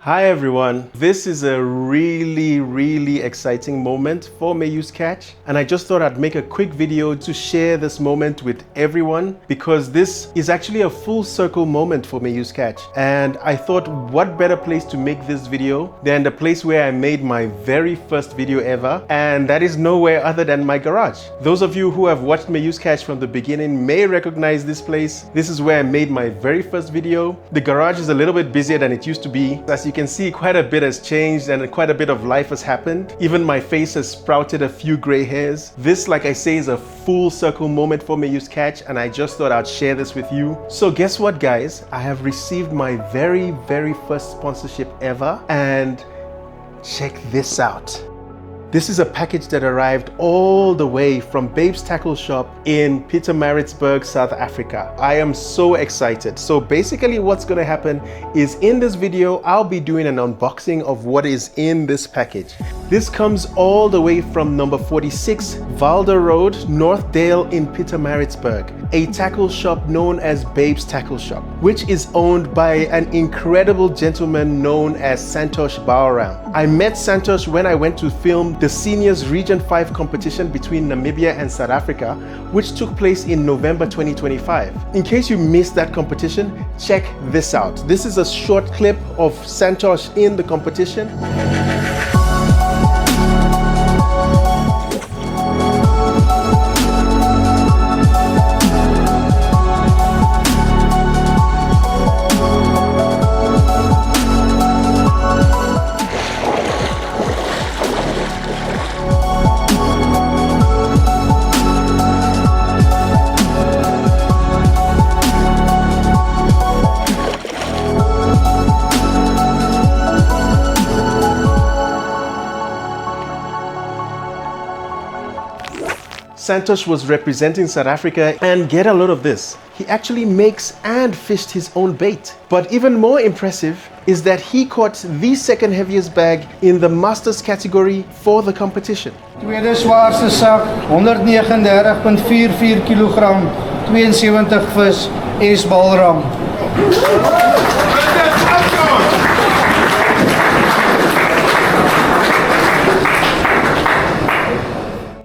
Hi everyone, this is a really exciting moment for Mayoo's catch, and I just thought I'd make a quick video to share this moment with everyone because this is actually a full circle moment for Mayoo's catch, and I thought what better place to make this video than the place where I made my very first video ever, and that is nowhere other than my garage. Those of you who have watched Mayoo's catch from the beginning may recognize this place. This is where I made my very first video. The garage is a little bit busier than it used to be. As you can see, quite a bit has changed and quite a bit of life has happened. Even my face has sprouted a few gray hairs. This, like I say, is a full circle moment for Mayoo's catch, and I just thought I'd share this with you. So guess what, guys? I have received my very first sponsorship ever, and check this out. This is a package that arrived all the way from Babe's Tackle Shop in Pietermaritzburg, South Africa. I am so excited. So basically what's going to happen is in this video, I'll be doing an unboxing of what is in this package. This comes all the way from number 46 Valder Road, Northdale in Pietermaritzburg, a tackle shop known as Babe's Tackle Shop, which is owned by an incredible gentleman known as Santosh Balram. I met Santosh when I went to film the Seniors Region 5 competition between Namibia and South Africa, which took place in November 2025. In case you missed that competition, check this out. This is a short clip of Santosh in the competition. Santosh was representing South Africa, and get a load of this. He actually makes and fished his own bait. But even more impressive is that he caught the second heaviest bag in the Masters category for the competition. Tweede zwaarste zak, 139,44 kilogram, 72 vis, S.B Balam.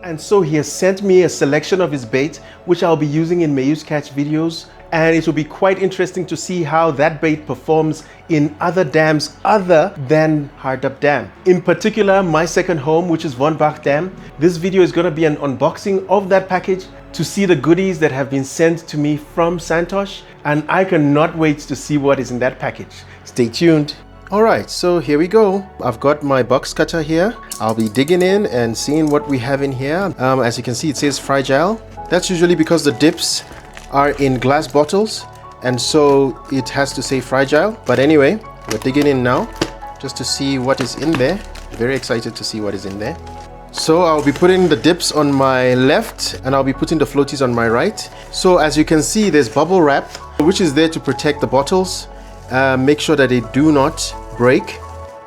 And so he has sent me a selection of his bait, which I'll be using in Mayoo's catch videos, and it will be quite interesting to see how that bait performs in other dams other than Hardap Dam. In particular, my second home, which is Bach Dam. This video is going to be an unboxing of that package to see the goodies that have been sent to me from Santosh, and I cannot wait to see what is in that package. Stay tuned. Alright, so here we go. I've got my box cutter here. I'll be digging in and seeing what we have in here. As you can see, it says fragile. That's usually because the dips are in glass bottles, and so it has to say fragile. But anyway, we're digging in now just to see what is in there. Very excited to see what is in there. So I'll be putting the dips on my left and I'll be putting the floaties on my right. So as you can see, there's bubble wrap, which is there to protect the bottles. Make sure that they do not break.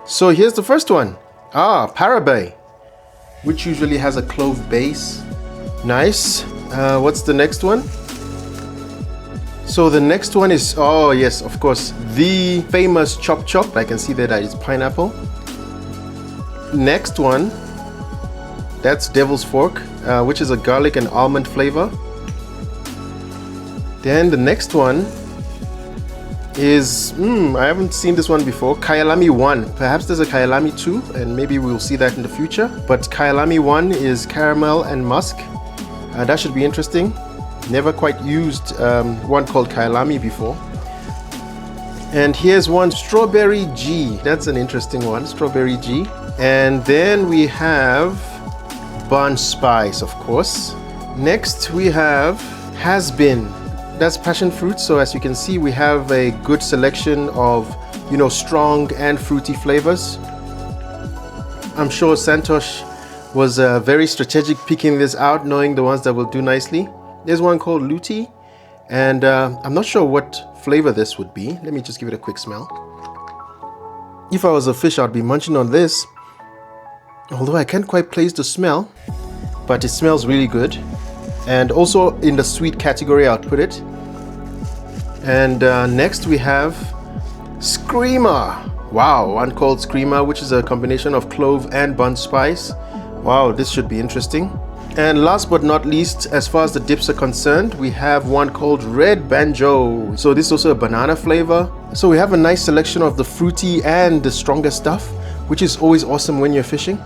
So here's the first one. Parabay, which usually has a clove base. Nice. What's the next one? So the next one is, oh yes, of course, the famous Chop Chop. I can see that it's pineapple. Next one, that's Devil's Fork, which is a garlic and almond flavor. Then the next one is, I haven't seen this one before, Kyalami 1. Perhaps there's a Kyalami 2, and maybe we'll see that in the future. But Kyalami 1 is caramel and musk. That should be interesting. Never quite used one called Kyalami before. And here's one, Strawberry G. That's an interesting one, Strawberry G. And then we have Barn Spice, of course. Next we have Has Been. That's passion fruit. So as you can see, we have a good selection of, strong and fruity flavors. I'm sure Santosh was very strategic picking this out, knowing the ones that will do nicely. There's one called Luti, and I'm not sure what flavor this would be. Let me just give it a quick smell. If I was a fish, I'd be munching on this. Although I can't quite place the smell, but it smells really good. And also in the sweet category, I'll put it. And next we have Screamer. Wow, one called Screamer, which is a combination of clove and bunch spice. Wow, this should be interesting. And last but not least, as far as the dips are concerned, we have one called Red Banjo. So this is also a banana flavor. So we have a nice selection of the fruity and the stronger stuff, which is always awesome when you're fishing.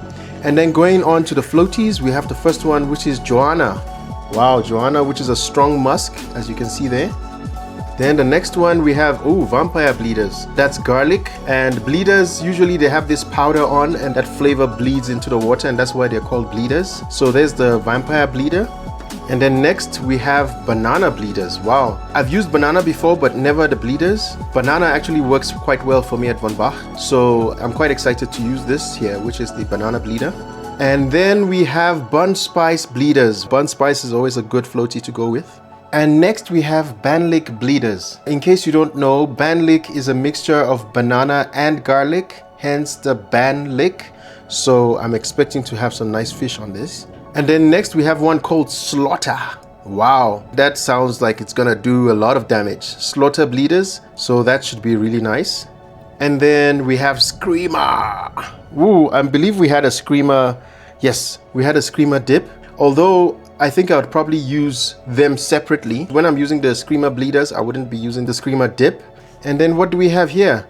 And then going on to the floaties, we have the first one, which is Joanna. Wow, Joanna, which is a strong musk, as you can see there. Then the next one we have, vampire bleeders. That's garlic, and bleeders, usually they have this powder on and that flavor bleeds into the water, and that's why they're called bleeders. So there's the vampire bleeder. And then next we have banana bleeders. Wow, I've used banana before, but never the bleeders. Banana actually works quite well for me at Von Bach. So I'm quite excited to use this here, which is the banana bleeder. And then we have bunch spice bleeders. Bunch spice is always a good floaty to go with. And next we have banlick bleeders. In case you don't know, banlick is a mixture of banana and garlic, hence the banlick. So I'm expecting to have some nice fish on this. And then next we have one called Slaughter. Wow, that sounds like it's gonna do a lot of damage. Slaughter bleeders, so that should be really nice. And then we have Screamer. I believe we had a Screamer. Yes, we had a Screamer dip. Although I think I would probably use them separately. When I'm using the Screamer bleeders, I wouldn't be using the Screamer dip. And then what do we have here?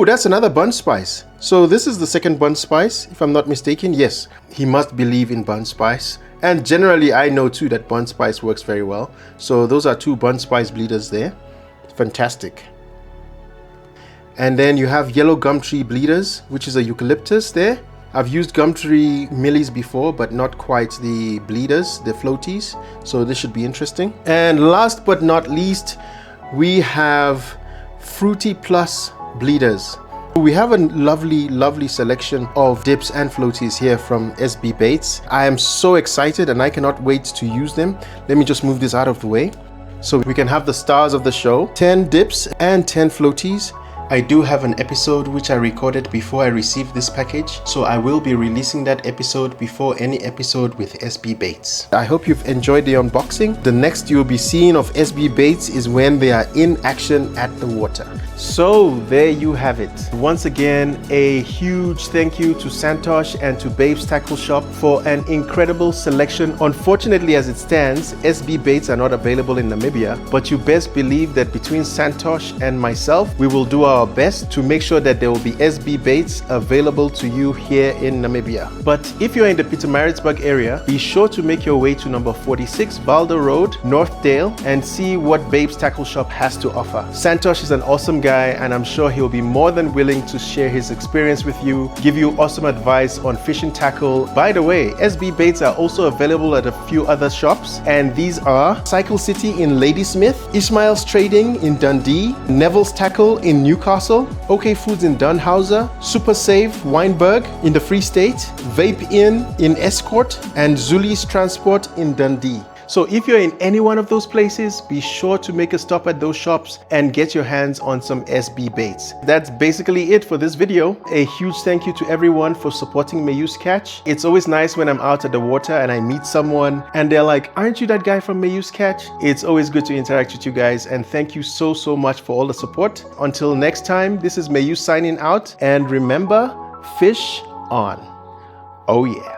That's another bunch spice. So this is the second bunch spice, if I'm not mistaken. Yes, he must believe in bunch spice. And generally, I know too that bunch spice works very well. So those are two bunch spice bleeders there. Fantastic. And then you have yellow gumtree bleeders, which is a eucalyptus there. I've used gumtree millies before, but not quite the bleeders, the floaties. So this should be interesting. And last but not least, we have Fruity Plus bleeders. We have a lovely selection of dips and floaties here from S.B Baits. I am so excited and I cannot wait to use them. Let me just move this out of the way so we can have the stars of the show. 10 dips and 10 floaties. I do have an episode which I recorded before I received this package, so I will be releasing that episode before any episode with S.B Baits. I hope you've enjoyed the unboxing. The next you'll be seeing of S.B Baits is when they are in action at the water. So there you have it. Once again, a huge thank you to Santosh and to Babe's Tackle Shop for an incredible selection. Unfortunately, as it stands, S.B Baits are not available in Namibia, but you best believe that between Santosh and myself, we will do our best to make sure that there will be S.B Baits available to you here in Namibia. But if you're in the Pietermaritzburg area, be sure to make your way to number 46 Valder Road, Northdale, and see what Babe's Tackle Shop has to offer. Santosh is an awesome guy, and I'm sure he'll be more than willing to share his experience with you, give you awesome advice on fishing tackle. By the way, S.B Baits are also available at a few other shops, and these are Cycle City in Ladysmith, Ishmael's Trading in Dundee, Neville's Tackle in Newcastle, OK Foods in Dunhauser, Super Save Weinberg in the Free State, Vape Inn in Escort, and Zuli's Transport in Dundee. So if you're in any one of those places, be sure to make a stop at those shops and get your hands on some S.B Baits. That's basically it for this video. A huge thank you to everyone for supporting Mayoo's Catch. It's always nice when I'm out at the water and I meet someone and they're like, aren't you that guy from Mayoo's Catch? It's always good to interact with you guys, and thank you so much for all the support. Until next time, this is Mayoo signing out, and remember, fish on. Oh yeah.